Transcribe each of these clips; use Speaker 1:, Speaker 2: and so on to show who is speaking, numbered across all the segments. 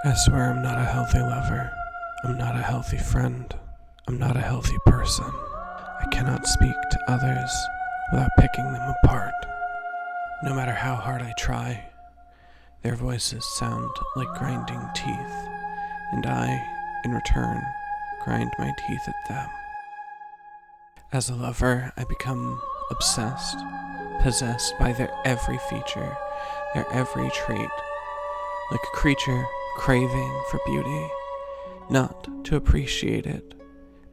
Speaker 1: I swear I'm not a healthy lover. I'm not a healthy friend. I'm not a healthy person. I cannot speak to others without picking them apart. No matter how hard I try, their voices sound like grinding teeth, and I, in return, grind my teeth at them. As a lover, I become obsessed, possessed by their every feature, their every trait, like a creature craving for beauty, not to appreciate it,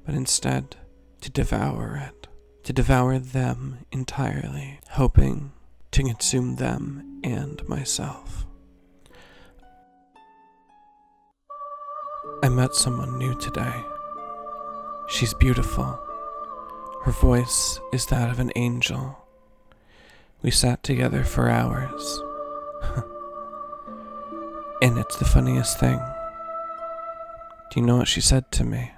Speaker 1: but instead to devour it, to devour them entirely, hoping to consume them and myself. I met someone new today. She's beautiful. Her voice is that of an angel. We sat together for hours. And it's the funniest thing. Do you know what she said to me?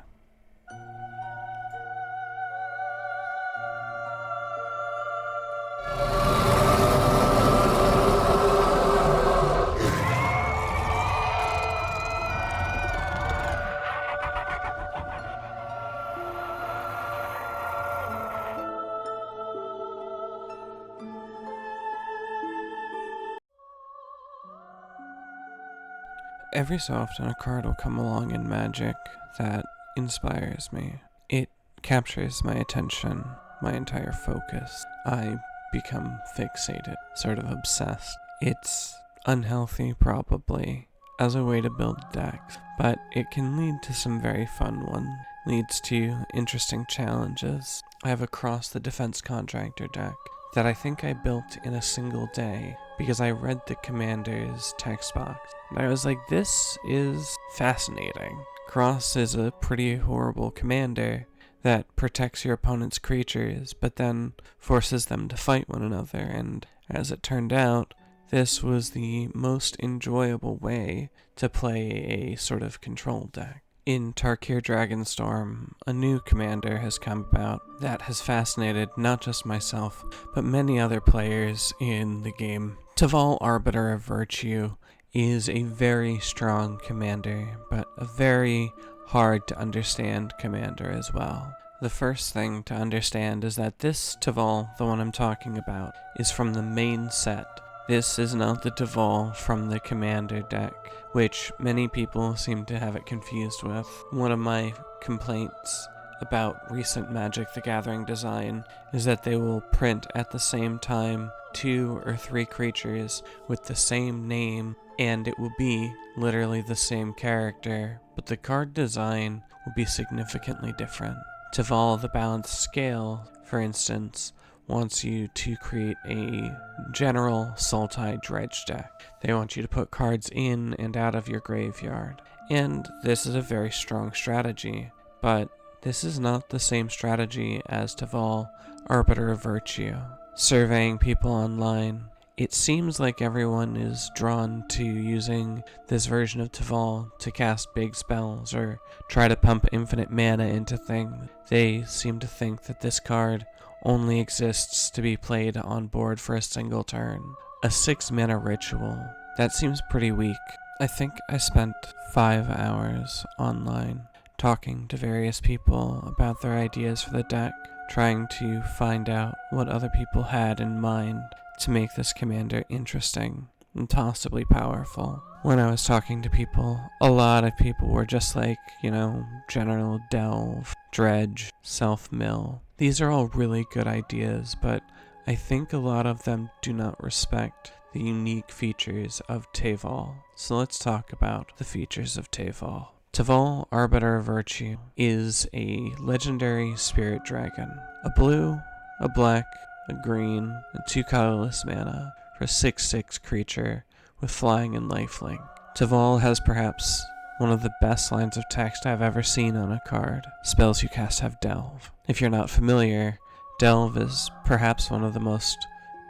Speaker 1: Every so often a card will come along in Magic that inspires me. It captures my attention, my entire focus. I become fixated, sort of obsessed. It's unhealthy, probably, as a way to build decks, but it can lead to some very fun ones. Leads to interesting challenges. I have a Cross the Defense Contractor deck that I think I built in a single day because I read the commander's text box. And I was like, this is fascinating. Cross is a pretty horrible commander that protects your opponent's creatures, but then forces them to fight one another, and as it turned out, this was the most enjoyable way to play a sort of control deck. In Tarkir Dragonstorm, a new commander has come about that has fascinated not just myself, but many other players in the game. Teval Arbiter of Virtue is a very strong commander, but a very hard to understand commander as well. The first thing to understand is that this Teval, the one I'm talking about, is from the main set. This is not the Teval from the commander deck, which many people seem to have it confused with. One of my complaints about recent Magic the Gathering design is that they will print at the same time 2 or 3 creatures with the same name, and it will be literally the same character, but the card design will be significantly different. Teval the Balanced Scale, for instance, wants you to create a general Sultai Dredge deck. They want you to put cards in and out of your graveyard. And this is a very strong strategy, but this is not the same strategy as Teval Arbiter of Virtue. Surveying people online, it seems like everyone is drawn to using this version of Teval to cast big spells or try to pump infinite mana into things. They seem to think that this card only exists to be played on board for a single turn. A 6 mana ritual. That seems pretty weak. I think I spent 5 hours online talking to various people about their ideas for the deck, trying to find out what other people had in mind to make this commander interesting and possibly powerful. When I was talking to people, a lot of people were just like, General Delve, Dredge, Self-Mill. These are all really good ideas, but I think a lot of them do not respect the unique features of Teval. So let's talk about the features of Teval. Teval Arbiter of Virtue is a legendary spirit dragon. A blue, a black, a green, and 2 colorless mana for a 6/6 creature with flying and lifelink. Teval has perhaps one of the best lines of text I've ever seen on a card. Spells you cast have Delve. If you're not familiar, Delve is perhaps one of the most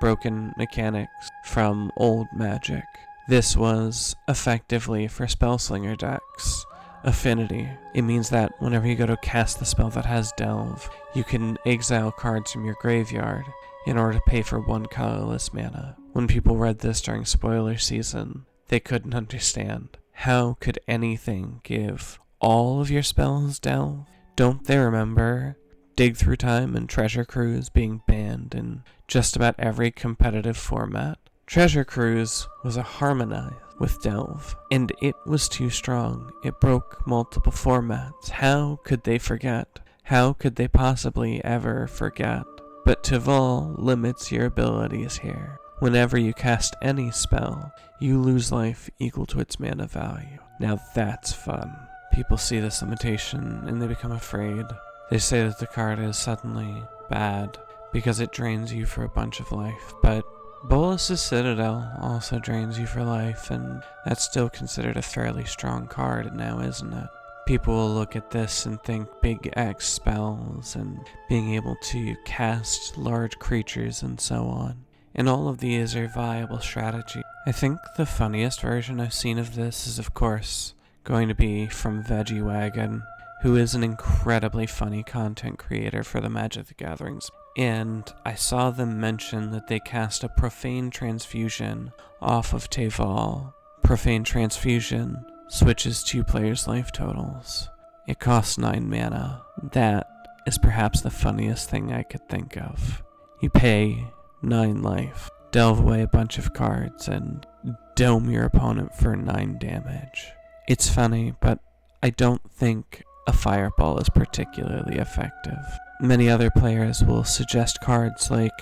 Speaker 1: broken mechanics from old Magic. This was effectively for Spellslinger decks. Affinity. It means that whenever you go to cast the spell that has Delve, you can exile cards from your graveyard in order to pay for 1 colorless mana. When people read this during spoiler season, they couldn't understand How could anything give all of your spells delve? Don't they remember Dig Through Time and Treasure Cruise being banned in just about every competitive format? Treasure Cruise was a harmonized with Delve, and it was too strong. It broke multiple formats. How could they forget? How could they possibly ever forget? But Teval limits your abilities here. Whenever you cast any spell, you lose life equal to its mana value. Now that's fun. People see this limitation and they become afraid. They say that the card is suddenly bad because it drains you for a bunch of life, but Bolas's Citadel also drains you for life, and that's still considered a fairly strong card now, isn't it? People will look at this and think big X spells and being able to cast large creatures and so on. And all of these are viable strategy. I think the funniest version I've seen of this is, of course, going to be from Veggie Wagon, who is an incredibly funny content creator for the Magic the Gatherings. And I saw them mention that they cast a Profane Transfusion off of Teval. Profane Transfusion switches 2 players' life totals. It costs 9 mana. That is perhaps the funniest thing I could think of. You pay 9 life, delve away a bunch of cards, and dome your opponent for 9 damage. It's funny, but I don't think a fireball is particularly effective. Many other players will suggest cards like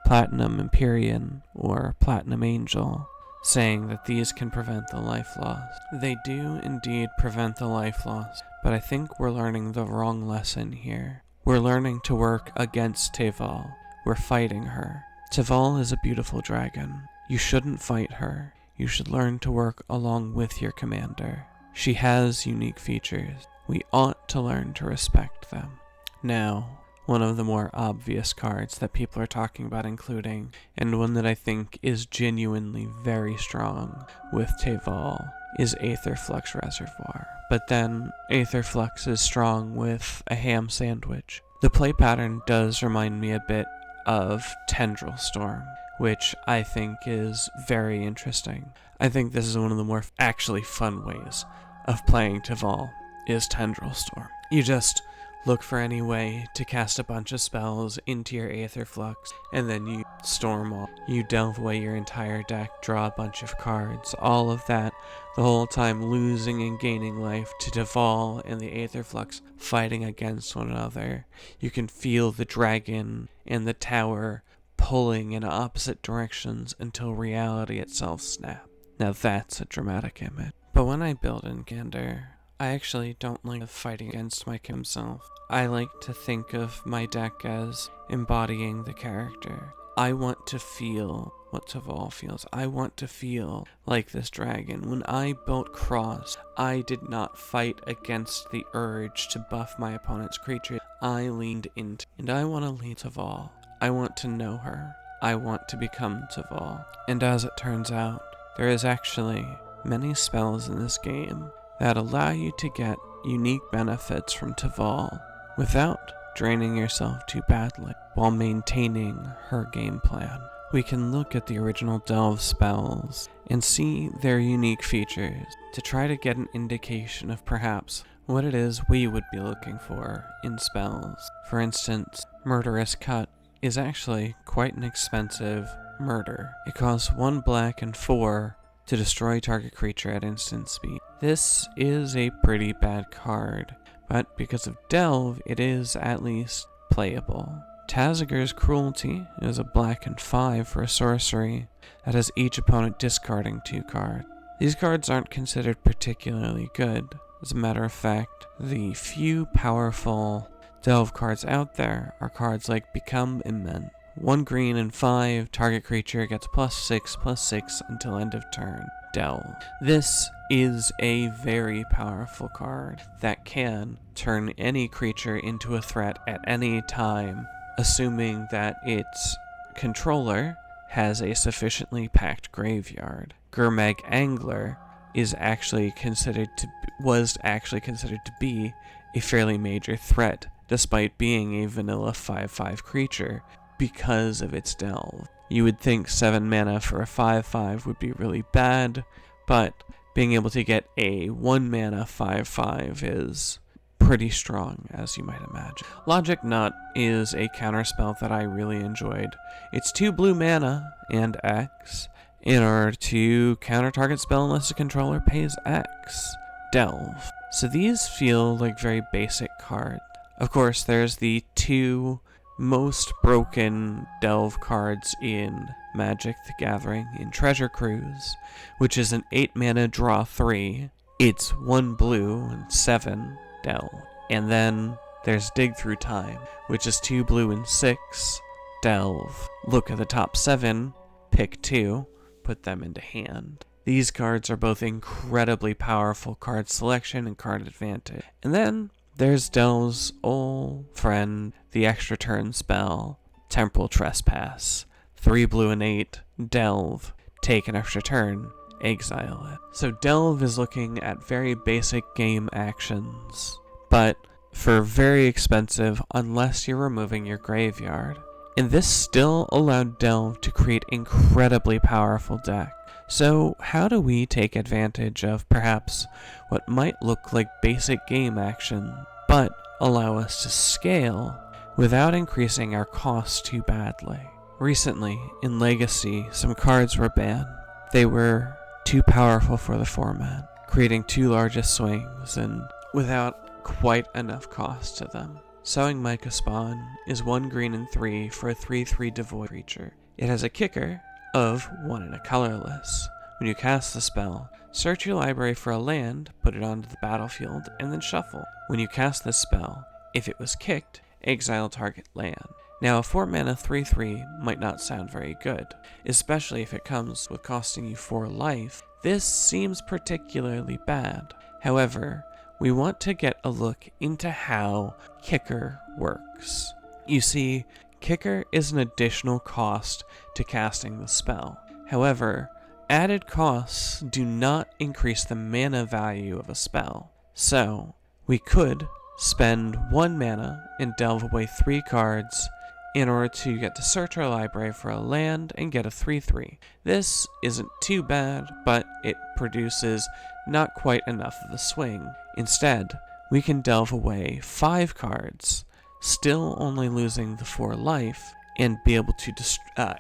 Speaker 1: Platinum Empyrean or Platinum Angel, saying that these can prevent the life loss. They do indeed prevent the life loss, but I think we're learning the wrong lesson here. We're learning to work against Teval. We're fighting her. Teval is a beautiful dragon. You shouldn't fight her. You should learn to work along with your commander. She has unique features. We ought to learn to respect them. Now, one of the more obvious cards that people are talking about including, and one that I think is genuinely very strong with Teval, is Aetherflux Reservoir. But then, Aetherflux is strong with a ham sandwich. The play pattern does remind me a bit of Tendril Storm, which I think is very interesting. I think this is one of the more actually fun ways of playing Teval, is Tendril Storm. You just look for any way to cast a bunch of spells into your Aetherflux, and then you storm off. You delve away your entire deck, draw a bunch of cards, all of that, the whole time losing and gaining life to Teval and the Aetherflux fighting against one another. You can feel the dragon and the tower pulling in opposite directions until reality itself snaps. Now that's a dramatic image. But when I build in Gander, I actually don't like fighting against Mike himself. I like to think of my deck as embodying the character. I want to feel what Teval feels. I want to feel like this dragon. When I built Cross, I did not fight against the urge to buff my opponent's creature. I leaned into, and I want to lead Teval. I want to know her. I want to become Teval. And as it turns out, there is actually many spells in this game that allow you to get unique benefits from Teval without draining yourself too badly while maintaining her game plan. We can look at the original Delve spells and see their unique features to try to get an indication of perhaps what it is we would be looking for in spells. For instance, Murderous Cut is actually quite an expensive murder. It costs 1 black and 4 to destroy target creature at instant speed. This is a pretty bad card, but because of Delve, it is at least playable. Taziger's Cruelty is a black and 5 for a sorcery that has each opponent discarding 2 cards. These cards aren't considered particularly good. As a matter of fact, the few powerful Delve cards out there are cards like Become Immense. 1 green and 5, target creature gets +6/+6 until end of turn. Delve. This is a very powerful card that can turn any creature into a threat at any time, assuming that its controller has a sufficiently packed graveyard. Gurmag Angler was actually considered to be a fairly major threat, despite being a vanilla 5/5 creature, because of its Delve. You would think 7 mana for a 5/5 would be really bad, but being able to get a 1 mana 5/5 is pretty strong, as you might imagine. Logic Nut is a counterspell that I really enjoyed. It's 2 blue mana and X in order to counter target spell unless the controller pays X. Delve. So these feel like very basic cards. Of course, there's the 2 most broken Delve cards in Magic the Gathering in Treasure Cruise, which is an 8 mana draw 3. It's 1 blue and 7 Delve. And then there's Dig Through Time, which is 2 blue and 6 Delve. Look at the top 7, pick 2, put them into hand. These cards are both incredibly powerful card selection and card advantage. And then there's Delve's old friend, the extra turn spell, Temporal Trespass. 3 blue and 8, Delve, take an extra turn, exile it. So Delve is looking at very basic game actions, but for very expensive unless you're removing your graveyard. And this still allowed Delve to create incredibly powerful deck. So how do we take advantage of perhaps what might look like basic game action, but allow us to scale without increasing our costs too badly? Recently, in Legacy, some cards were banned. They were too powerful for the format, creating too large swings and without quite enough cost to them. Sowing Micah Spawn is 1 green and 3 for a 3/3 devoid creature. It has a kicker of 1 and a colorless. When you cast the spell, search your library for a land, put it onto the battlefield, and then shuffle. When you cast this spell, if it was kicked, exile target land. Now, a 4 mana 3/3 might not sound very good, especially if it comes with costing you 4 life. This seems particularly bad. However, we want to get a look into how Kicker works. You see, Kicker is an additional cost to casting the spell. However, added costs do not increase the mana value of a spell. So, we could spend 1 mana and delve away 3 cards in order to get to search our library for a land and get a 3/3. This isn't too bad, but it produces not quite enough of a swing. Instead, we can delve away 5 cards, still only losing the 4 life, and be able to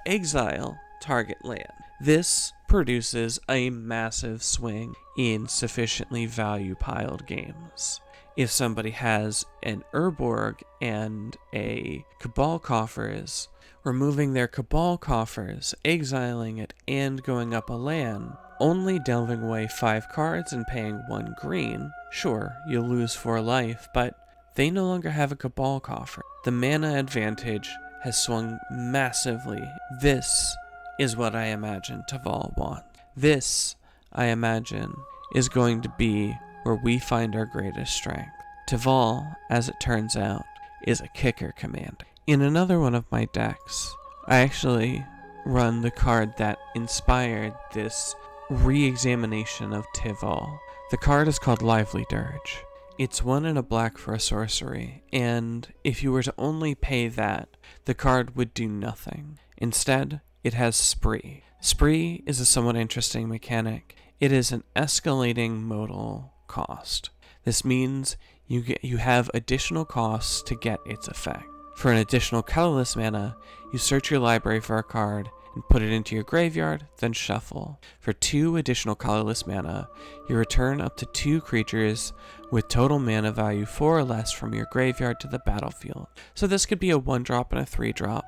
Speaker 1: exile target land. This produces a massive swing in sufficiently value-piled games. If somebody has an Urborg and a Cabal Coffers, removing their Cabal Coffers, exiling it, and going up a land, only delving away 5 cards and paying 1 green, sure, you'll lose 4 life, but they no longer have a Cabal Coffer. The mana advantage has swung massively. This is what I imagine Teval wants. This, I imagine, is going to be where we find our greatest strength. Teval, as it turns out, is a kicker commander. In another one of my decks, I actually run the card that inspired this re-examination of Teval. The card is called Lively Dirge. It's 1 and a black for a sorcery, and if you were to only pay that, the card would do nothing. Instead, it has Spree. Spree is a somewhat interesting mechanic. It is an escalating modal cost. This means you have additional costs to get its effect. For an additional colorless mana, you search your library for a card and put it into your graveyard, then shuffle. For 2 additional colorless mana, you return up to 2 creatures with total mana value 4 or less from your graveyard to the battlefield. So this could be a 1-drop and a 3-drop,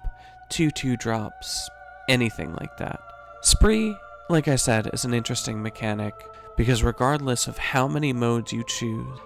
Speaker 1: 2 2-drops, anything like that. Spree, like I said, is an interesting mechanic because regardless of how many modes you choose,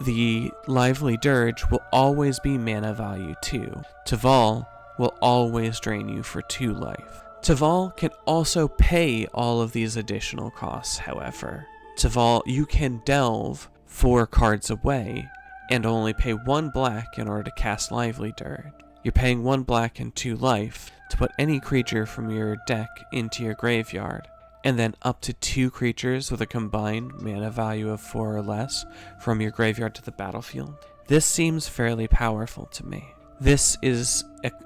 Speaker 1: the Lively Dirge will always be mana value 2. Teval will always drain you for 2 life. Teval can also pay all of these additional costs, however. Teval, you can delve 4 cards away and only pay 1 black in order to cast Lively Dirge. You're paying 1 black and 2 life to put any creature from your deck into your graveyard, and then up to 2 creatures with a combined mana value of 4 or less from your graveyard to the battlefield. This seems fairly powerful to me. This is,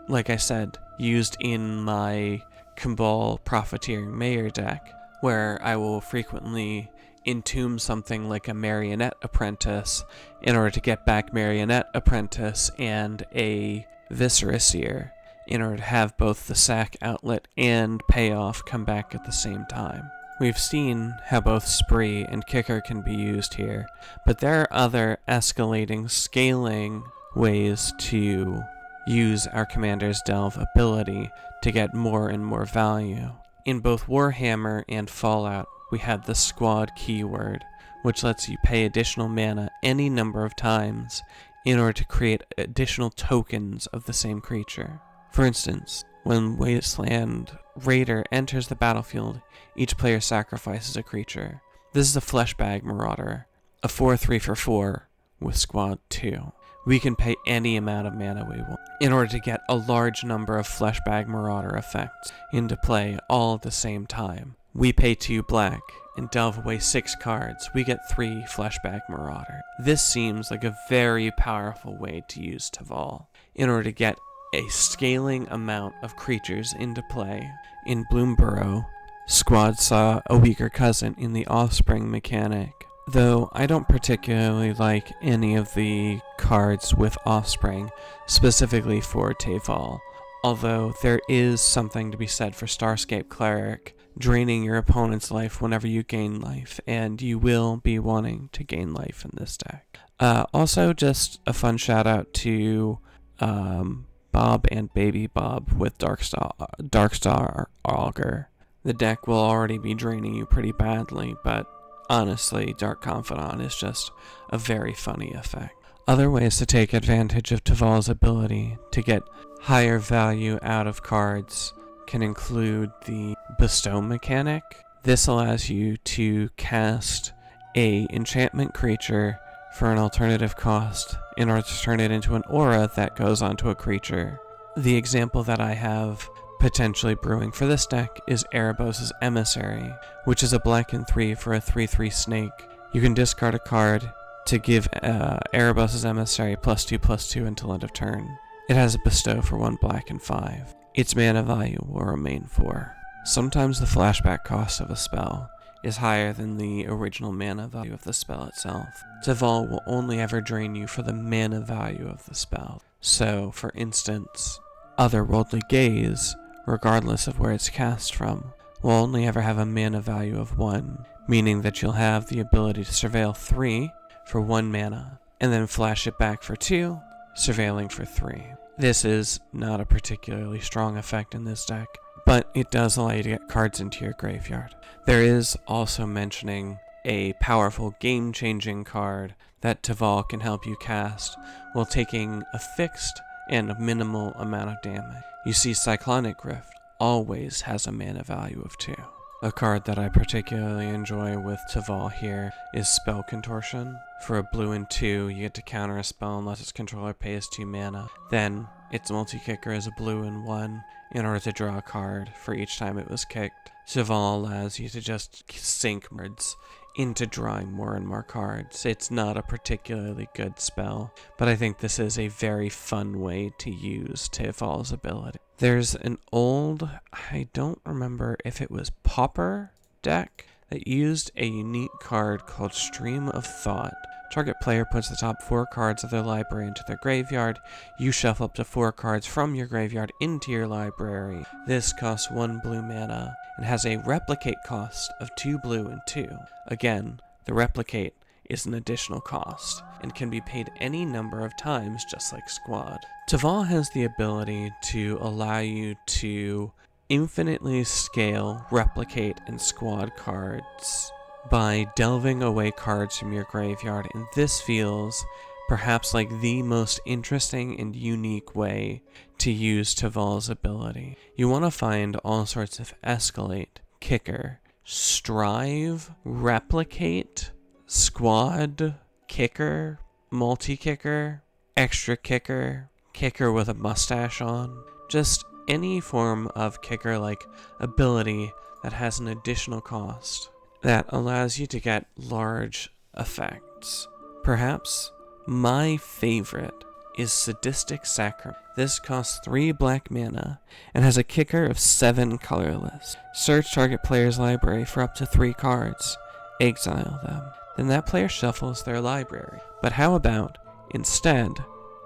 Speaker 1: like I said, used in my Cabal Profiteering Mayor deck, where I will frequently entomb something like a Marionette Apprentice in order to get back Marionette Apprentice and a Viscera Seer, in order to have both the sack outlet and payoff come back at the same time. We've seen how both Spree and Kicker can be used here, but there are other escalating, scaling ways to use our Commander's Delve ability to get more and more value. In both Warhammer and Fallout, we have the squad keyword, which lets you pay additional mana any number of times in order to create additional tokens of the same creature. For instance, when Wasteland Raider enters the battlefield, each player sacrifices a creature. This is a Fleshbag Marauder, a 4/3 for 4 with Squad 2. We can pay any amount of mana we want in order to get a large number of Fleshbag Marauder effects into play all at the same time. We pay 2 black and delve away 6 cards. We get 3 Fleshbag Marauder. This seems like a very powerful way to use Teval in order to get a scaling amount of creatures into play. In Bloomburrow, Squad saw a weaker cousin in the Offspring mechanic, though I don't particularly like any of the cards with Offspring, specifically for Teval, although there is something to be said for Starscape Cleric, draining your opponent's life whenever you gain life, and you will be wanting to gain life in this deck. Also, just a fun shout out to Bob and Baby Bob with Darkstar Augur. The deck will already be draining you pretty badly, but honestly, Dark Confidant is just a very funny effect. Other ways to take advantage of Teval's ability to get higher value out of cards can include the Bestow mechanic. This allows you to cast a enchantment creature for an alternative cost in order to turn it into an aura that goes onto a creature. The example that I have potentially brewing for this deck is Erebos' Emissary, which is a black and 3 for a 3/3 snake. You can discard a card to give Erebos' Emissary +2/+2 until end of turn. It has a bestow for 1 black and 5. Its mana value will remain 4. Sometimes the flashback cost of a spell is higher than the original mana value of the spell itself. Teval will only ever drain you for the mana value of the spell. So, for instance, Otherworldly Gaze, regardless of where it's cast from, will only ever have a mana value of 1, meaning that you'll have the ability to surveil 3 for 1 mana, and then flash it back for 2, surveilling for 3. This is not a particularly strong effect in this deck, but it does allow you to get cards into your graveyard. There is also mentioning a powerful game-changing card that Teval can help you cast while taking a fixed and a minimal amount of damage. You see, Cyclonic Rift always has a mana value of 2. A card that I particularly enjoy with Teval here is Spell Contortion. For a blue and 2, you get to counter a spell unless its controller pays 2 mana. Then, its multi-kicker is a blue and 1 in order to draw a card for each time it was kicked. Teval allows you to just sink cards into drawing more and more cards. It's not a particularly good spell, but I think this is a very fun way to use Teval's ability. There's an old, I don't remember if it was Pauper deck, that used a unique card called Stream of Thought. Target player puts the top 4 cards of their library into their graveyard. You shuffle up to 4 cards from your graveyard into your library. This costs 1 blue mana and has a replicate cost of 2 blue and 2. Again, the replicate is an additional cost and can be paid any number of times, just like Squad. Teval has the ability to allow you to infinitely scale, replicate, and Squad cards by delving away cards from your graveyard, and this feels perhaps like the most interesting and unique way to use Teval's ability. You want to find all sorts of escalate, kicker, strive, replicate, squad, kicker, multi-kicker, extra kicker, kicker with a mustache on, just any form of kicker-like ability that has an additional cost that allows you to get large effects. Perhaps my favorite is Sadistic Sacrament. This costs 3 black mana and has a kicker of 7 colorless. Search target player's library for up to 3 cards. exile them. Then that player shuffles their library. But how about, instead,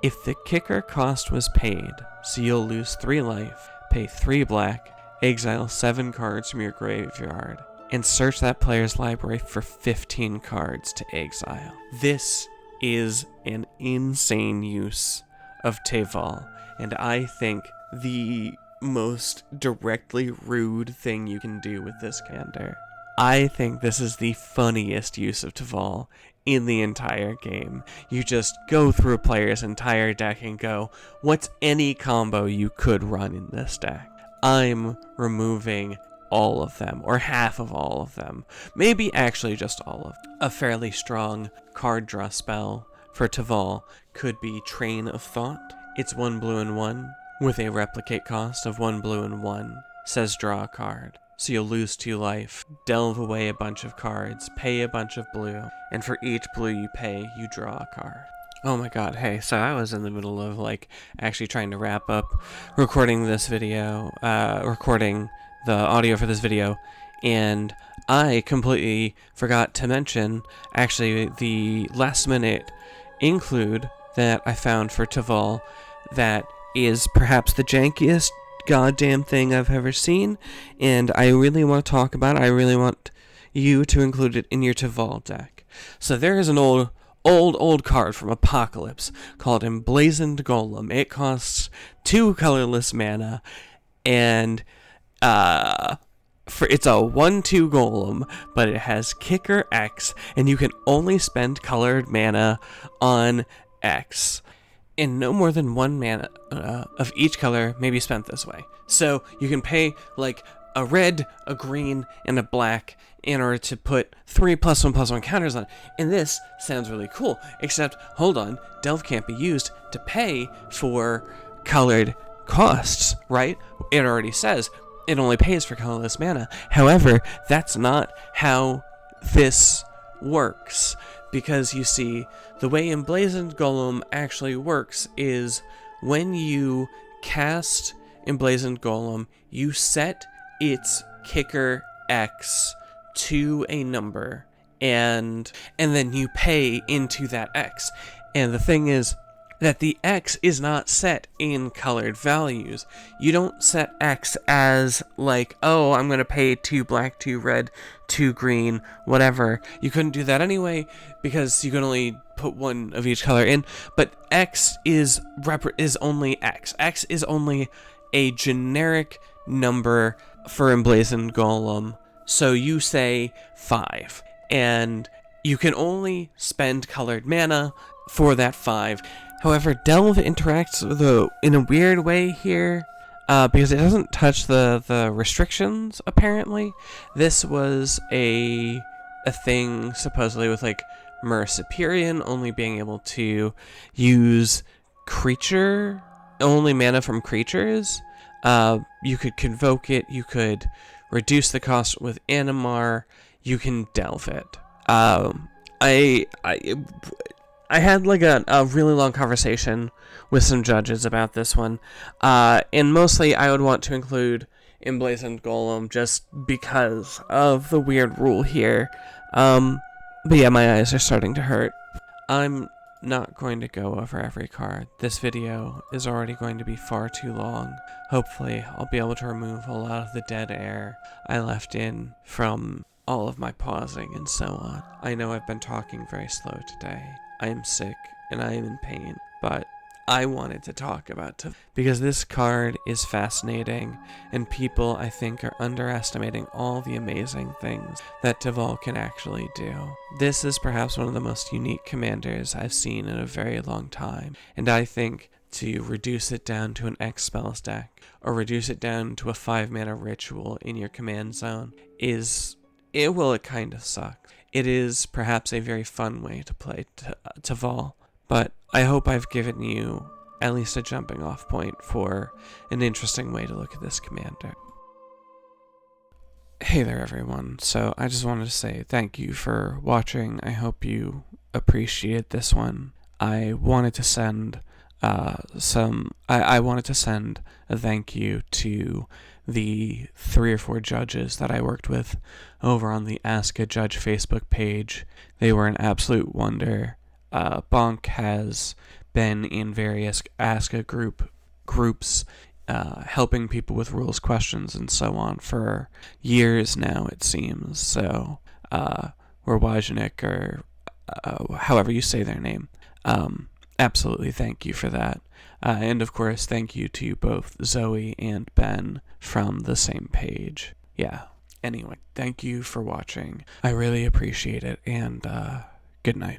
Speaker 1: if the kicker cost was paid, so you'll lose 3 life, pay 3 black, exile 7 cards from your graveyard, and search that player's library for 15 cards to exile. This is an insane use of Teval, and I think the most directly rude thing you can do with this commander. I think this is the funniest use of Teval in the entire game. You just go through a player's entire deck and go, what's any combo you could run in this deck? I'm removing all of them, or half of all of them. Maybe actually just all of them. A fairly strong card draw spell for Teval could be Train of Thought. It's 1 blue and 1, with a replicate cost of 1 blue and 1, says draw a card. So you'll lose 2 life, delve away a bunch of cards, pay a bunch of blue, and for each blue you pay, you draw a card. Oh my god, hey, so I was in the middle of, actually trying to wrap up recording this video, recording the audio for this video, and I completely forgot to mention, actually, the last minute include that I found for Teval that is perhaps the jankiest goddamn thing I've ever seen, and I really want to talk about it. I really want you to include it in your Teval deck. So there is an old card from Apocalypse called Emblazoned Golem. It costs 2 colorless mana, and it's a 1/2 golem, but it has kicker X, and you can only spend colored mana on X. And no more than 1 mana of each color may be spent this way. So you can pay a red, a green, and a black in order to put 3 +1/+1 counters on it. And this sounds really cool, except, hold on, Delve can't be used to pay for colored costs, right? It already says it only pays for colorless mana. However, that's not how this works. Because you see, the way Emblazoned Golem actually works is when you cast Emblazoned Golem, you set its kicker X to a number, and then you pay into that X. And the thing is that the X is not set in colored values. You don't set X as oh, I'm going to pay 2 black, 2 red, 2 green, whatever. You couldn't do that anyway because you can only put 1 of each color in. But X is only X. X is only a generic number for Emblazoned Golem. So you say 5, and you can only spend colored mana for that 5. However, Delve interacts in a weird way here, because it doesn't touch the restrictions, apparently. This was a thing, supposedly, with, Merciperian only being able to use only mana from creatures. You could convoke it, you could reduce the cost with Animar, you can Delve it. I had a really long conversation with some judges about this one, and mostly I would want to include Emblazoned Golem just because of the weird rule here. But yeah, my eyes are starting to hurt. I'm not going to go over every card. This video is already going to be far too long. Hopefully, I'll be able to remove a lot of the dead air I left in from all of my pausing and so on. I know I've been talking very slow today. I am sick and I am in pain, but I wanted to talk about Teval because this card is fascinating, and people, I think, are underestimating all the amazing things that Teval can actually do. This is perhaps one of the most unique commanders I've seen in a very long time, and I think to reduce it down to an X spells deck, or reduce it down to a 5-mana ritual in your command zone it kind of sucks. It is perhaps a very fun way to play Teval, but I hope I've given you at least a jumping off point for an interesting way to look at this commander. Hey there everyone, so I just wanted to say thank you for watching. I hope you appreciate this one. I wanted to send I wanted to send a thank you to the 3 or 4 judges that I worked with over on the Ask a Judge Facebook page. They were an absolute wonder. Bonk has been in various Ask a groups, helping people with rules questions and so on for years now, it seems. So, or Wajnik, or however you say their name. Absolutely thank you for that. And of course, thank you to both Zoe and Ben from the same page. Yeah. Anyway, thank you for watching. I really appreciate it, and good night.